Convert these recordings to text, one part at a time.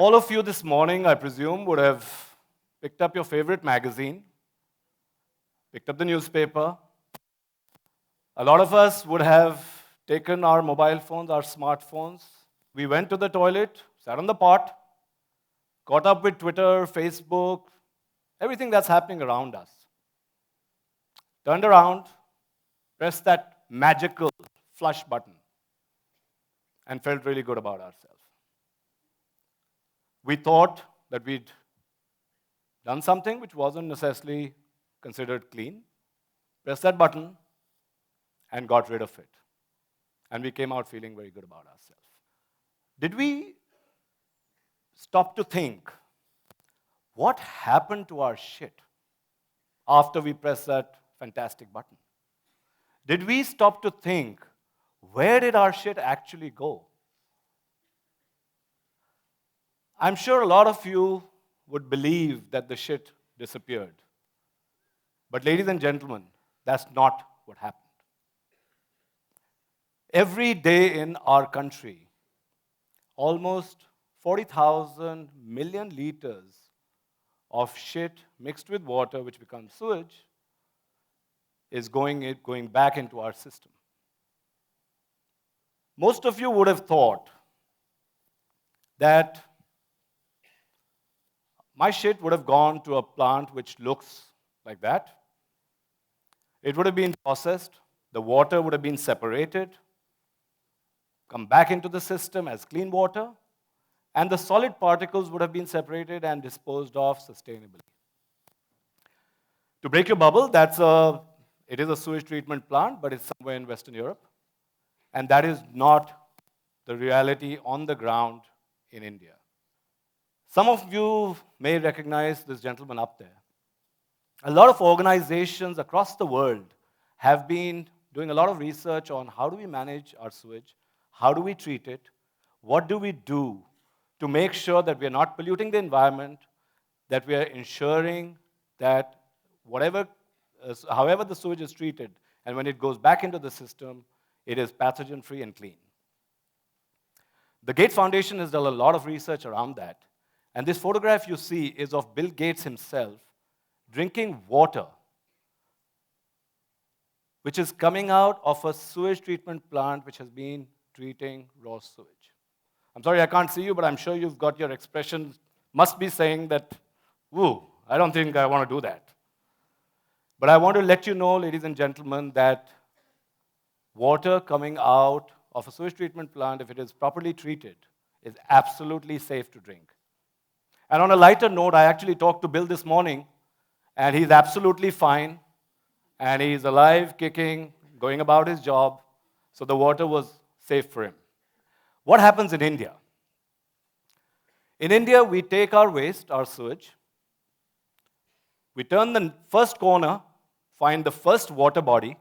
All of you this morning, I presume, would have picked up your favorite magazine, picked up the newspaper. A lot of us would have taken our mobile phones, our smartphones. We went to the toilet, sat on the pot, caught up with Twitter, Facebook, everything that's happening around us. Turned around, pressed that magical flush button, and felt really good about ourselves. We thought that we'd done something which wasn't necessarily considered clean, pressed that button, and got rid of it. And we came out feeling very good about ourselves. Did we stop to think, what happened to our shit after we pressed that fantastic button? Did we stop to think, where did our shit actually go? I'm sure a lot of you would believe that the shit disappeared. But ladies and gentlemen, that's not what happened. Every day in our country, almost 40,000 million liters of shit mixed with water, which becomes sewage, is going back into our system. Most of you would have thought that my shit would have gone to a plant which looks like that. It would have been processed, the water would have been separated, come back into the system as clean water, and the solid particles would have been separated and disposed of sustainably. To break your bubble, it is a sewage treatment plant, but it's somewhere in Western Europe. And that is not the reality on the ground in India. Some of you may recognize this gentleman up there. A lot of organizations across the world have been doing a lot of research on how do we manage our sewage, how do we treat it, what do we do to make sure that we are not polluting the environment, that we are ensuring that however the sewage is treated, and when it goes back into the system, it is pathogen-free and clean. The Gates Foundation has done a lot of research around that. And this photograph you see is of Bill Gates himself drinking water, which is coming out of a sewage treatment plant which has been treating raw sewage. I'm sorry I can't see you, but I'm sure you've got your expression must be saying that, woo, I don't think I want to do that. But I want to let you know, ladies and gentlemen, that water coming out of a sewage treatment plant, if it is properly treated, is absolutely safe to drink. And on a lighter note, I actually talked to Bill this morning, and he's absolutely fine, and he's alive, kicking, going about his job, so the water was safe for him. What happens in India? In India, we take our waste, our sewage, we turn the first corner, find the first water body,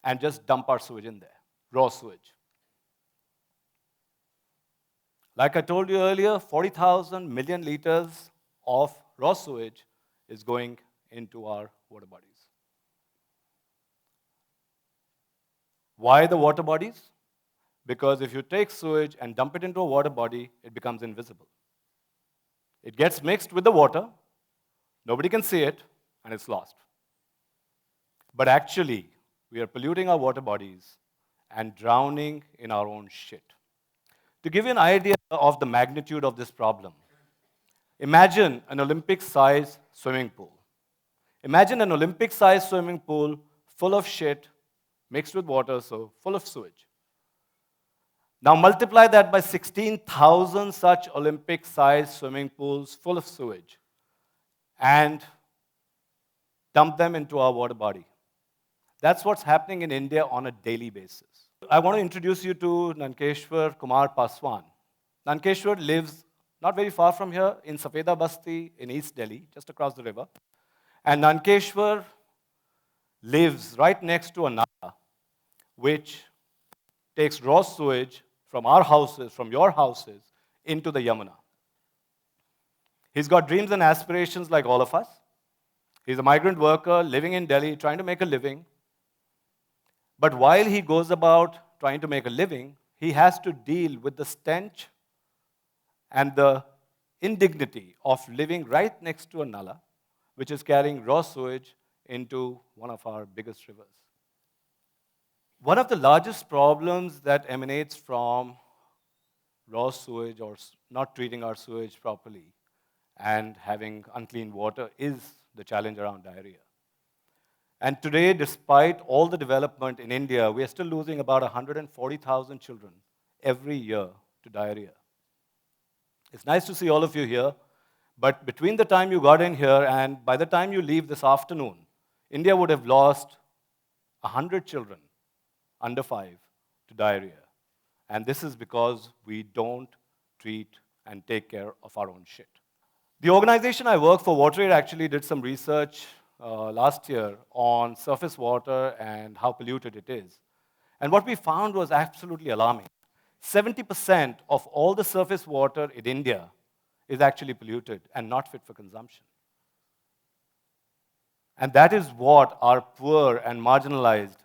and just dump our sewage in there, raw sewage. Like I told you earlier, 40,000 million liters of raw sewage is going into our water bodies. Why the water bodies? Because if you take sewage and dump it into a water body, it becomes invisible. It gets mixed with the water, nobody can see it, and it's lost. But actually, we are polluting our water bodies and drowning in our own shit. To give you an idea of the magnitude of this problem, imagine an Olympic-sized swimming pool. Imagine an Olympic-sized swimming pool full of shit mixed with water, so full of sewage. Now multiply that by 16,000 such Olympic-sized swimming pools full of sewage and dump them into our water body. That's what's happening in India on a daily basis. I want to introduce you to Nankeshwar Kumar Paswan. Nankeshwar lives not very far from here in Safeda Basti in East Delhi, just across the river. And Nankeshwar lives right next to a Nala, which takes raw sewage from our houses, from your houses, into the Yamuna. He's got dreams and aspirations like all of us. He's a migrant worker living in Delhi, trying to make a living. But while he goes about trying to make a living, he has to deal with the stench and the indignity of living right next to a nala, which is carrying raw sewage into one of our biggest rivers. One of the largest problems that emanates from raw sewage or not treating our sewage properly and having unclean water is the challenge around diarrhea. And today, despite all the development in India, we are still losing about 140,000 children every year to diarrhea. It's nice to see all of you here, but between the time you got in here and by the time you leave this afternoon, India would have lost 100 children under 5 to diarrhea. And this is because we don't treat and take care of our own shit. The organization I work for, WaterAid, actually did some research last year on surface water and how polluted it is. And what we found was absolutely alarming. 70% of all the surface water in India is actually polluted and not fit for consumption. And that is what our poor and marginalized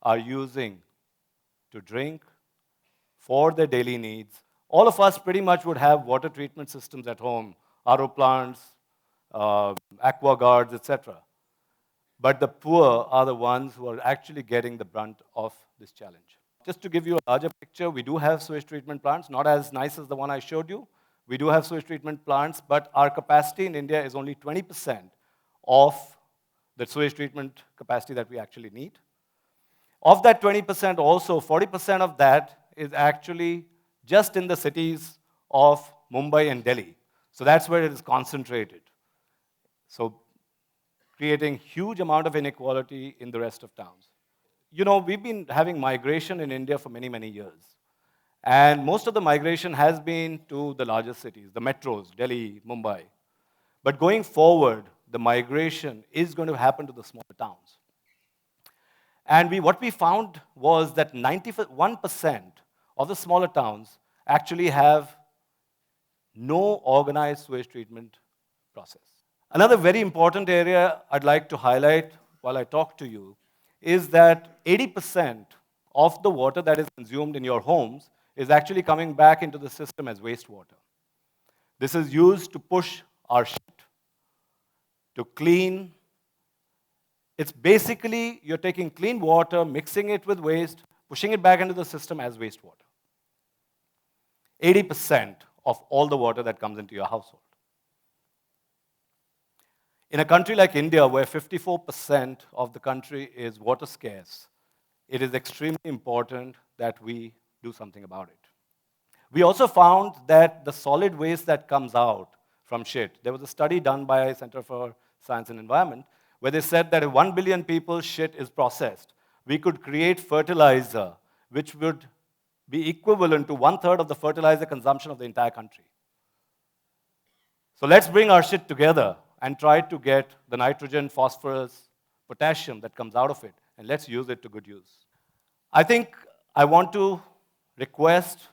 are using to drink, for their daily needs. All of us pretty much would have water treatment systems at home, RO plants, aqua guards, etc. But the poor are the ones who are actually getting the brunt of this challenge. Just to give you a larger picture, we do have sewage treatment plants, not as nice as the one I showed you. We do have sewage treatment plants, but our capacity in India is only 20% of the sewage treatment capacity that we actually need. Of that 20% also, 40% of that is actually just in the cities of Mumbai and Delhi. So that's where it is concentrated. So creating huge amount of inequality in the rest of towns. You know, we've been having migration in India for many, many years. And most of the migration has been to the largest cities, the metros, Delhi, Mumbai. But going forward, the migration is going to happen to the smaller towns. And what we found was that 91% of the smaller towns actually have no organized sewage treatment process. Another very important area I'd like to highlight while I talk to you is that 80% of the water that is consumed in your homes is actually coming back into the system as wastewater. This is used to push our shit, to clean. It's basically you're taking clean water, mixing it with waste, pushing it back into the system as wastewater. 80% of all the water that comes into your household. In a country like India, where 54% of the country is water scarce, it is extremely important that we do something about it. We also found that the solid waste that comes out from shit, there was a study done by Center for Science and Environment, where they said that if 1 billion people's shit is processed, we could create fertilizer which would be equivalent to 1/3 of the fertilizer consumption of the entire country. So let's bring our shit together and try to get the nitrogen, phosphorus, potassium that comes out of it, and let's use it to good use. I think I want to request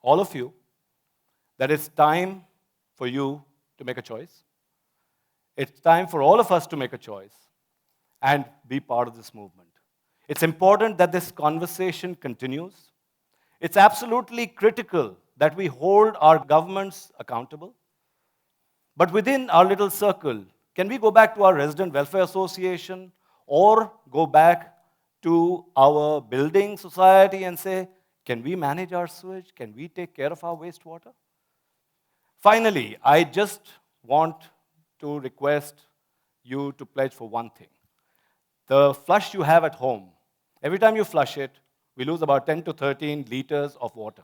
all of you that it's time for you to make a choice. It's time for all of us to make a choice and be part of this movement. It's important that this conversation continues. It's absolutely critical that we hold our governments accountable. But within our little circle, can we go back to our resident welfare association or go back to our building society and say, can we manage our sewage? Can we take care of our wastewater? Finally, I just want to request you to pledge for one thing. The flush you have at home, every time you flush it, we lose about 10 to 13 liters of water.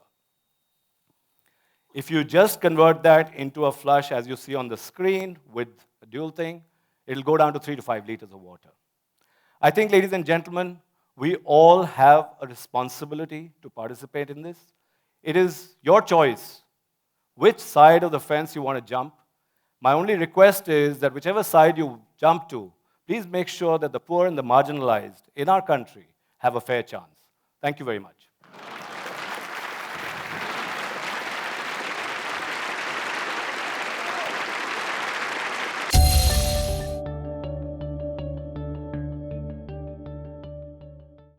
If you just convert that into a flush, as you see on the screen with a dual thing, it'll go down to 3 to 5 liters of water. I think, ladies and gentlemen, we all have a responsibility to participate in this. It is your choice which side of the fence you want to jump. My only request is that whichever side you jump to, please make sure that the poor and the marginalized in our country have a fair chance. Thank you very much.